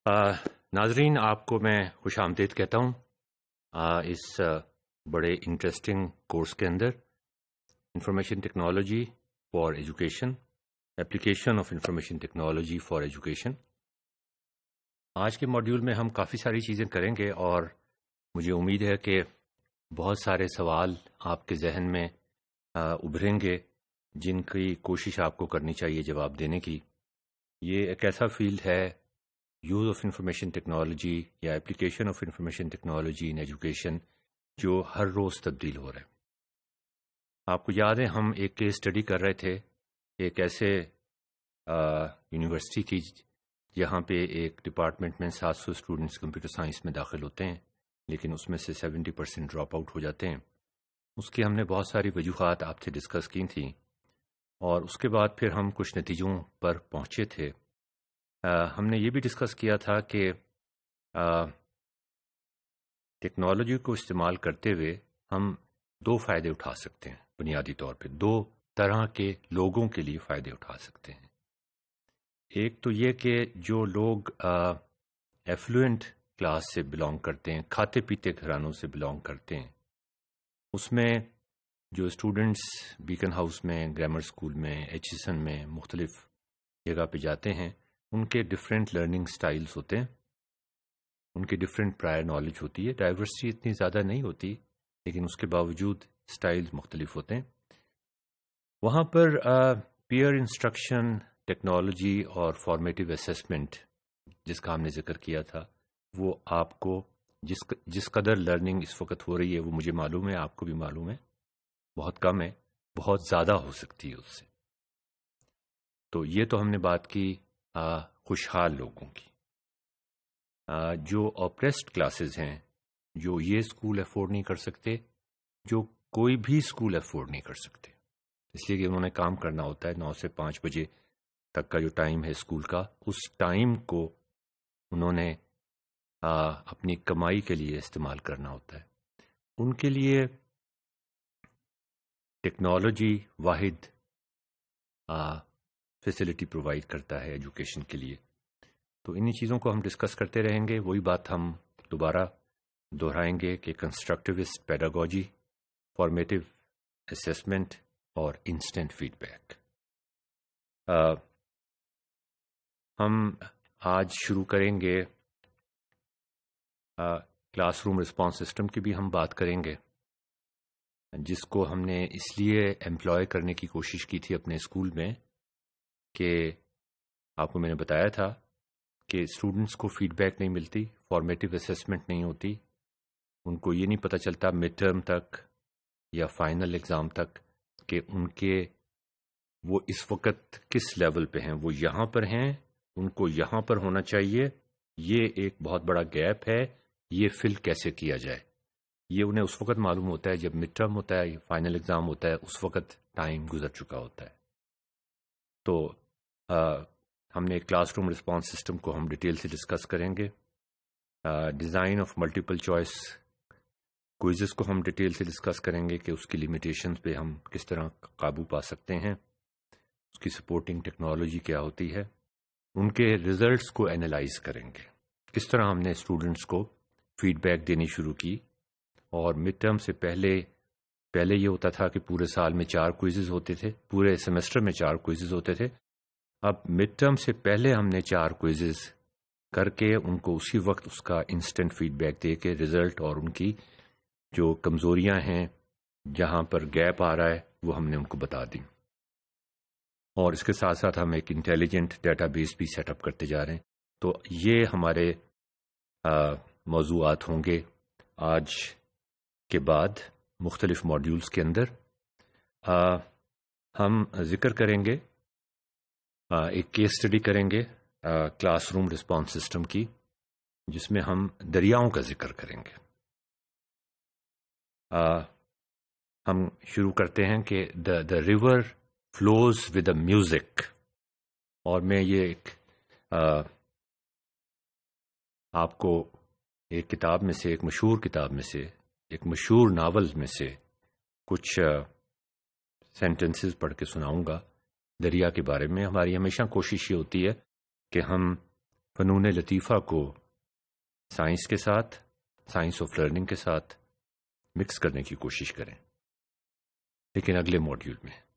ناظرین، آپ کو میں خوش آمدید کہتا ہوں اس بڑے انٹرسٹنگ کورس کے اندر information technology for education, application of information technology for education. آج کے ماڈیول میں ہم کافی ساری چیزیں کریں گے اور مجھے امید ہے کہ بہت سارے سوال آپ کے ذہن میں ابھریں گے جن کی کوشش آپ کو کرنی چاہیے جواب دینے کی۔ یہ ایک ایسا فیلڈ ہے، یوز آف انفارمیشن ٹیکنالوجی یا application of information technology in education, جو ہر روز تبدیل ہو رہا ہے۔ آپ کو یاد ہے ہم ایک کیس اسٹڈی کر رہے تھے، ایک ایسے یونیورسٹی تھی جہاں پہ ایک ڈپارٹمنٹ میں 700 اسٹوڈنٹس کمپیوٹر سائنس میں داخل ہوتے ہیں، لیکن اس میں سے 70% ڈراپ آؤٹ ہو جاتے ہیں۔ اس کی ہم نے بہت ساری وجوہات آپ سے ڈسکس کی تھیں، اور اس کے بعد پھر ہم کچھ نتیجوں پر پہنچے تھے۔ ہم نے یہ بھی ڈسکس کیا تھا کہ ٹیکنالوجی کو استعمال کرتے ہوئے ہم دو فائدے اٹھا سکتے ہیں، بنیادی طور پہ دو طرح کے لوگوں کے لیے فائدے اٹھا سکتے ہیں۔ ایک تو یہ کہ جو لوگ ایفلوئنٹ کلاس سے بلانگ کرتے ہیں، کھاتے پیتے گھرانوں سے بلانگ کرتے ہیں، اس میں جو اسٹوڈنٹس بیکن ہاؤس میں، گرامر اسکول میں، ایچ میں مختلف جگہ پہ جاتے ہیں، ان کے ڈفرینٹ لرننگ سٹائلز ہوتے ہیں، ان کی ڈفرینٹ پرائر نالج ہوتی ہے۔ ڈائیورسٹی اتنی زیادہ نہیں ہوتی، لیکن اس کے باوجود سٹائلز مختلف ہوتے ہیں۔ وہاں پر پیئر انسٹرکشن، ٹیکنالوجی اور فارمیٹیو اسیسمنٹ جس کا ہم نے ذکر کیا تھا، وہ آپ کو جس قدر لرننگ اس وقت ہو رہی ہے وہ مجھے معلوم ہے، آپ کو بھی معلوم ہے، بہت کم ہے، بہت زیادہ ہو سکتی ہے اس سے۔ تو یہ تو ہم نے بات کی خوشحال لوگوں کی۔ جو اوپریسڈ کلاسز ہیں، جو یہ اسکول افورڈ نہیں کر سکتے، جو کوئی بھی اسکول افورڈ نہیں کر سکتے، اس لیے کہ انہوں نے کام کرنا ہوتا ہے 9 سے 5 بجے تک کا جو ٹائم ہے اسکول کا، اس ٹائم کو انہوں نے اپنی کمائی کے لیے استعمال کرنا ہوتا ہے۔ ان کے لیے ٹیکنالوجی واحد فیسلٹی پرووائڈ کرتا ہے ایجوکیشن کے لیے۔ تو انہی چیزوں کو ہم ڈسکس کرتے رہیں گے۔ وہی بات ہم دوبارہ دہرائیں گے کہ کنسٹرکٹیوسٹ پیڈاگوجی، فارمیٹیو اسیسمنٹ اور انسٹنٹ فیڈ بیک۔ ہم آج شروع کریں گے کلاس روم رسپانس سسٹم کی بھی ہم بات کریں گے، جس کو ہم نے اس لیے ایمپلائے کرنے کی کوشش کی تھی اپنے اسکول میں کہ آپ کو میں نے بتایا تھا کہ اسٹوڈنٹس کو فیڈ بیک نہیں ملتی، فارمیٹیو اسیسمنٹ نہیں ہوتی، ان کو یہ نہیں پتہ چلتا مڈ ٹرم تک یا فائنل ایگزام تک کہ ان کے وہ اس وقت کس لیول پہ ہیں، وہ یہاں پر ہیں، ان کو یہاں پر ہونا چاہیے، یہ ایک بہت بڑا گیپ ہے، یہ فل کیسے کیا جائے۔ یہ انہیں اس وقت معلوم ہوتا ہے جب مڈ ٹرم ہوتا ہے، فائنل ایگزام ہوتا ہے، اس وقت ٹائم گزر چکا ہوتا ہے۔ تو ہم نے کلاس روم رسپانس سسٹم کو ہم ڈیٹیل سے ڈسکس کریں گے۔ Design of multiple choice quizzes کو ہم ڈیٹیل سے ڈسکس کریں گے کہ اس کی لیمیٹیشنز پہ ہم کس طرح قابو پا سکتے ہیں، اس کی سپورٹنگ ٹیکنالوجی کیا ہوتی ہے، ان کے ریزلٹس کو اینالائز کریں گے، کس طرح ہم نے اسٹوڈنٹس کو فیڈ بیک دینی شروع کی۔ اور مڈ ٹرم سے پہلے یہ ہوتا تھا کہ پورے سال میں 4 کوئزز ہوتے تھے، پورے سیمسٹر میں 4 کوئزز ہوتے تھے۔ اب مڈ ٹرم سے پہلے ہم نے 4 کوئزز کر کے ان کو اسی وقت اس کا انسٹنٹ فیڈ بیک دے کے رزلٹ اور ان کی جو کمزوریاں ہیں، جہاں پر گیپ آ رہا ہے، وہ ہم نے ان کو بتا دی۔ اور اس کے ساتھ ساتھ ہم ایک انٹیلیجنٹ ڈیٹا بیس بھی سیٹ اپ کرتے جا رہے ہیں۔ تو یہ ہمارے موضوعات ہوں گے آج کے بعد مختلف ماڈیولز کے اندر۔ ہم ذکر کریں گے، ایک کیس اسٹڈی کریں گے کلاس روم رسپانس سسٹم کی، جس میں ہم دریاؤں کا ذکر کریں گے۔ ہم شروع کرتے ہیں کہ the river flows with a music, اور میں یہ ایک آپ کو ایک کتاب میں سے، ایک مشہور کتاب میں سے، ایک مشہور ناول میں سے کچھ سینٹنسز پڑھ کے سناؤں گا دریا کے بارے میں۔ ہماری ہمیشہ کوشش یہ ہوتی ہے کہ ہم فنون لطیفہ کو سائنس کے ساتھ، سائنس آف لرننگ کے ساتھ مکس کرنے کی کوشش کریں، لیکن اگلے موڈیول میں۔